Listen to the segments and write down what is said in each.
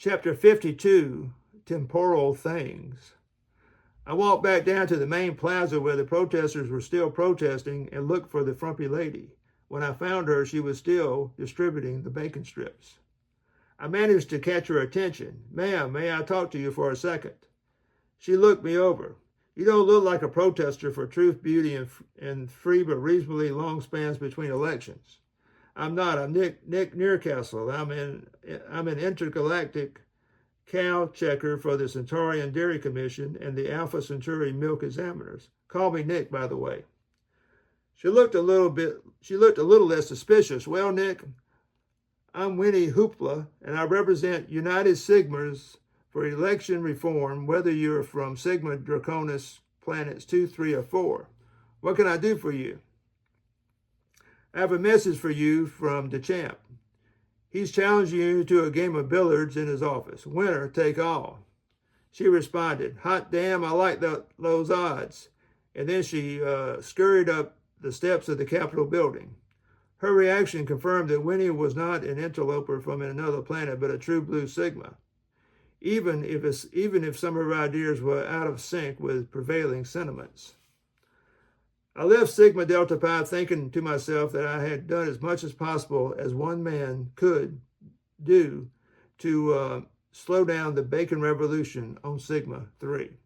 Chapter 52, Temporal Things. I walked back down to the main plaza where the protesters were still protesting and looked for the frumpy lady. When I found her, she was still distributing the bacon strips. I managed to catch her attention. "Ma'am, may I talk to you for a second?" She looked me over. "You don't look like a protester for truth, beauty, and free but reasonably long spans between elections." "I'm not. I'm Nick Nearcastle. I'm an intergalactic cow checker for the Centauri Dairy Commission and the Alpha Centauri Milk Examiners. Call me Nick, by the way." She looked a little less suspicious. "Well, Nick, I'm Winnie Hoopla, and I represent United Sigmars for election reform, whether you're from Sigma Draconis planets 2, 3, or 4. What can I do for you?" "I have a message for you from the champ. He's challenging you to a game of billiards in his office. Winner take all." She responded, "Hot damn, I like those odds." And then she scurried up the steps of the Capitol building. Her reaction confirmed that Winnie was not an interloper from another planet, but a true blue Sigma, even if some of her ideas were out of sync with prevailing sentiments. I left Sigma Delta Pi thinking to myself that I had done as much as possible as one man could do to slow down the bacon revolution on Sigma 3.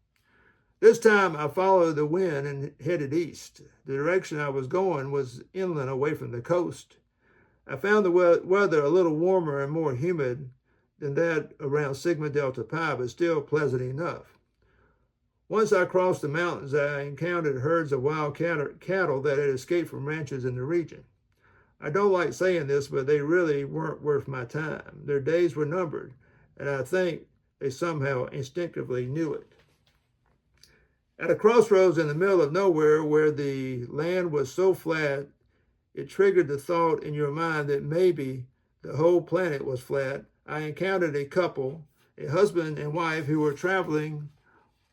This time I followed the wind and headed east. The direction I was going was inland away from the coast. I found the weather a little warmer and more humid than that around Sigma Delta Pi, but still pleasant enough. Once I crossed the mountains, I encountered herds of wild cattle that had escaped from ranches in the region. I don't like saying this, but they really weren't worth my time. Their days were numbered, and I think they somehow instinctively knew it. At a crossroads in the middle of nowhere where the land was so flat, it triggered the thought in your mind that maybe the whole planet was flat. I encountered a couple, a husband and wife, who were traveling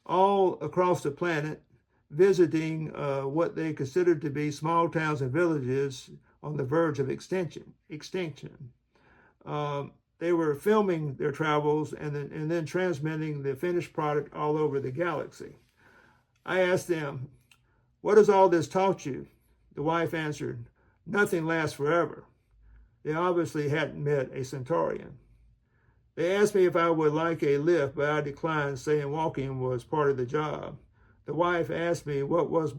all across the planet, visiting what they considered to be small towns and villages on the verge of extinction. They were filming their travels and then transmitting the finished product all over the galaxy. I asked them, "What has all this taught you?" The wife answered, "Nothing lasts forever." They obviously hadn't met a Centaurian. They asked me if I would like a lift, but I declined, saying walking was part of the job. The wife asked me what was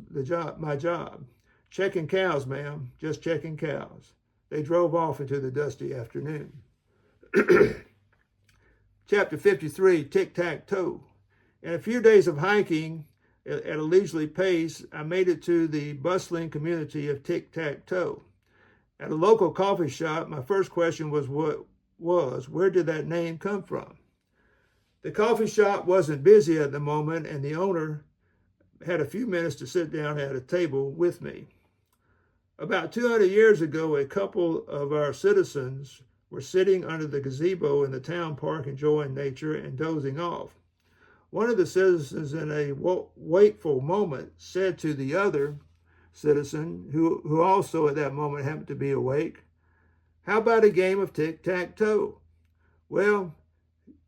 my job. "Checking cows, ma'am, just checking cows." They drove off into the dusty afternoon. Chapter 53, Tic-Tac-Toe. In a few days of hiking at a leisurely pace, I made it to the bustling community of Tic-Tac-Toe. At a local coffee shop, my first question was where did that name come from? The coffee shop wasn't busy at the moment, and the owner had a few minutes to sit down at a table with me. About 200 years ago, a couple of our citizens were sitting under the gazebo in the town park enjoying nature and dozing off. One of the citizens, in a wakeful moment, said to the other citizen, who also at that moment happened to be awake, "How about a game of tic-tac-toe?" Well,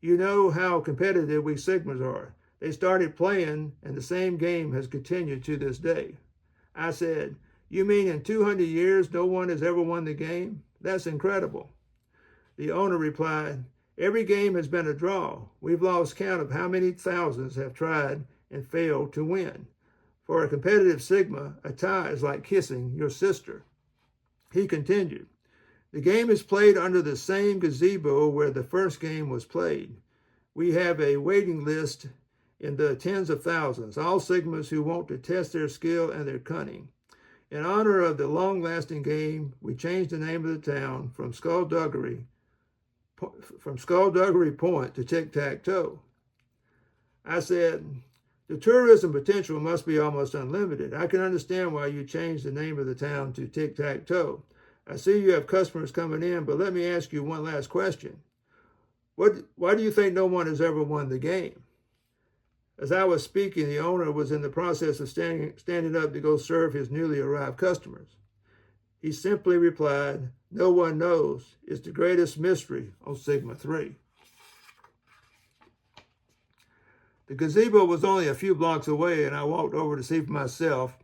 you know how competitive we Sigmas are. They started playing, and the same game has continued to this day. I said, "You mean in 200 years no one has ever won the game? That's incredible." The owner replied, "Every game has been a draw. We've lost count of how many thousands have tried and failed to win. For a competitive Sigma, a tie is like kissing your sister." He continued, "The game is played under the same gazebo where the first game was played. We have a waiting list in the tens of thousands, all Sigmas who want to test their skill and their cunning. In honor of the long-lasting game, we changed the name of the town from Skullduggery Point to Tic-Tac-Toe." I said, "The tourism potential must be almost unlimited. I can understand why you changed the name of the town to Tic-Tac-Toe. I see you have customers coming in, but let me ask you one last question. Why do you think no one has ever won the game?" As I was speaking, the owner was in the process of standing up to go serve his newly arrived customers. He simply replied, "No one knows. It's the greatest mystery on Sigma 3." The gazebo was only a few blocks away, and I walked over to see for myself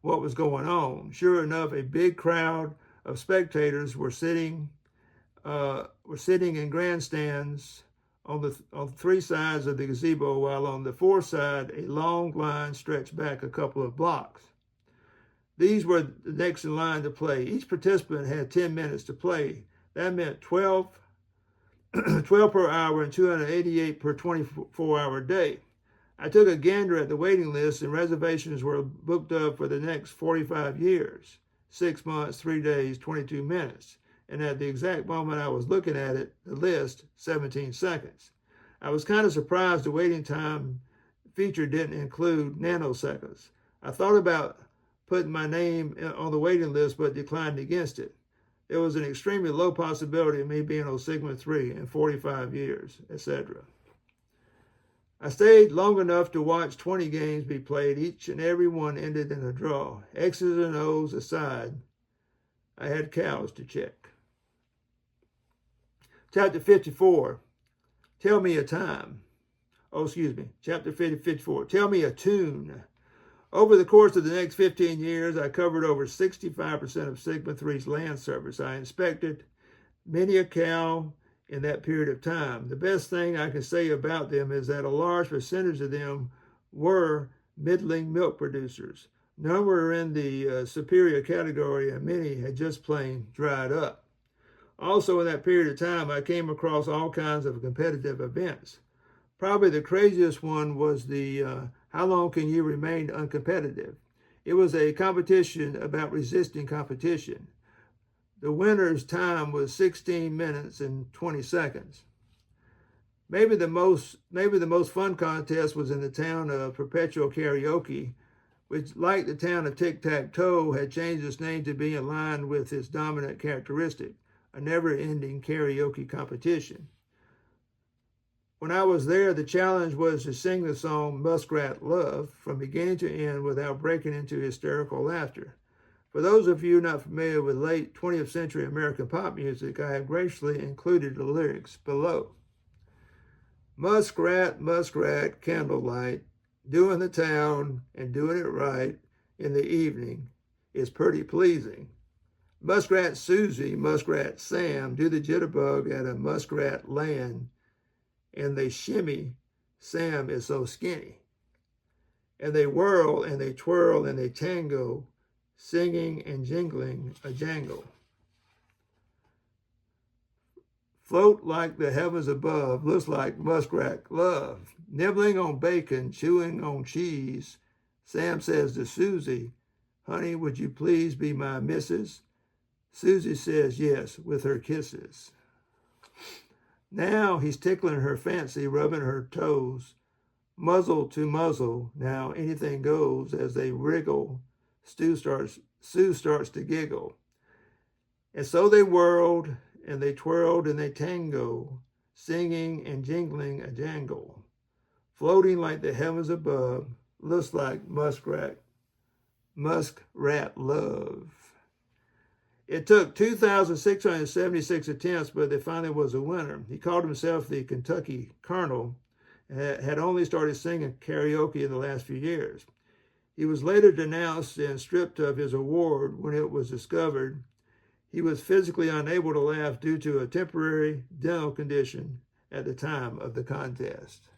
what was going on. Sure enough, a big crowd of spectators were sitting in grandstands on three sides of the gazebo, while on the fourth side, a long line stretched back a couple of blocks. These were the next in line to play. Each participant had 10 minutes to play. That meant 12 per hour and 288 per 24-hour day. I took a gander at the waiting list, and reservations were booked up for the next 45 years, 6 months, 3 days, 22 minutes. And at the exact moment I was looking at it, the list, 17 seconds. I was kind of surprised the waiting time feature didn't include nanoseconds. I thought about putting my name on the waiting list, but declined against it. There was an extremely low possibility of me being on Sigma 3 in 45 years, etc. I stayed long enough to watch 20 games be played. Each and every one ended in a draw. X's and O's aside, I had cows to check. Chapter 54, tell me a time. Chapter 54, tell me a tune. Over the course of the next 15 years, I covered over 65% of Sigma 3's land surface. I inspected many a cow in that period of time. The best thing I can say about them is that a large percentage of them were middling milk producers. None were in the superior category, and many had just plain dried up. Also, in that period of time, I came across all kinds of competitive events. Probably the craziest one was the How Long Can You Remain Uncompetitive? It was a competition about resisting competition. The winner's time was 16 minutes and 20 seconds. Maybe the most fun contest was in the town of Perpetual Karaoke, which, like the town of Tic-Tac-Toe, had changed its name to be in line with its dominant characteristic, a never-ending karaoke competition. When I was there, the challenge was to sing the song Muskrat Love from beginning to end without breaking into hysterical laughter. For those of you not familiar with late 20th century American pop music, I have graciously included the lyrics below. Muskrat, muskrat, candlelight, doing the town and doing it right in the evening is pretty pleasing. Muskrat Susie, Muskrat Sam, do the jitterbug at a muskrat land, and they shimmy, Sam is so skinny. And they whirl and they twirl and they tango, singing and jingling a jangle. Float like the heavens above, looks like muskrat love. Nibbling on bacon, chewing on cheese, Sam says to Susie, honey, would you please be my missus? Susie says yes with her kisses. Now he's tickling her fancy, rubbing her toes. Muzzle to muzzle, now anything goes as they wriggle. Sue starts to giggle. And so they whirled and they twirled and they tango, singing and jingling a jangle. Floating like the heavens above, looks like muskrat love. It took 2,676 attempts, but there finally was a winner. He called himself the Kentucky Colonel and had only started singing karaoke in the last few years. He was later denounced and stripped of his award when it was discovered he was physically unable to laugh due to a temporary dental condition at the time of the contest.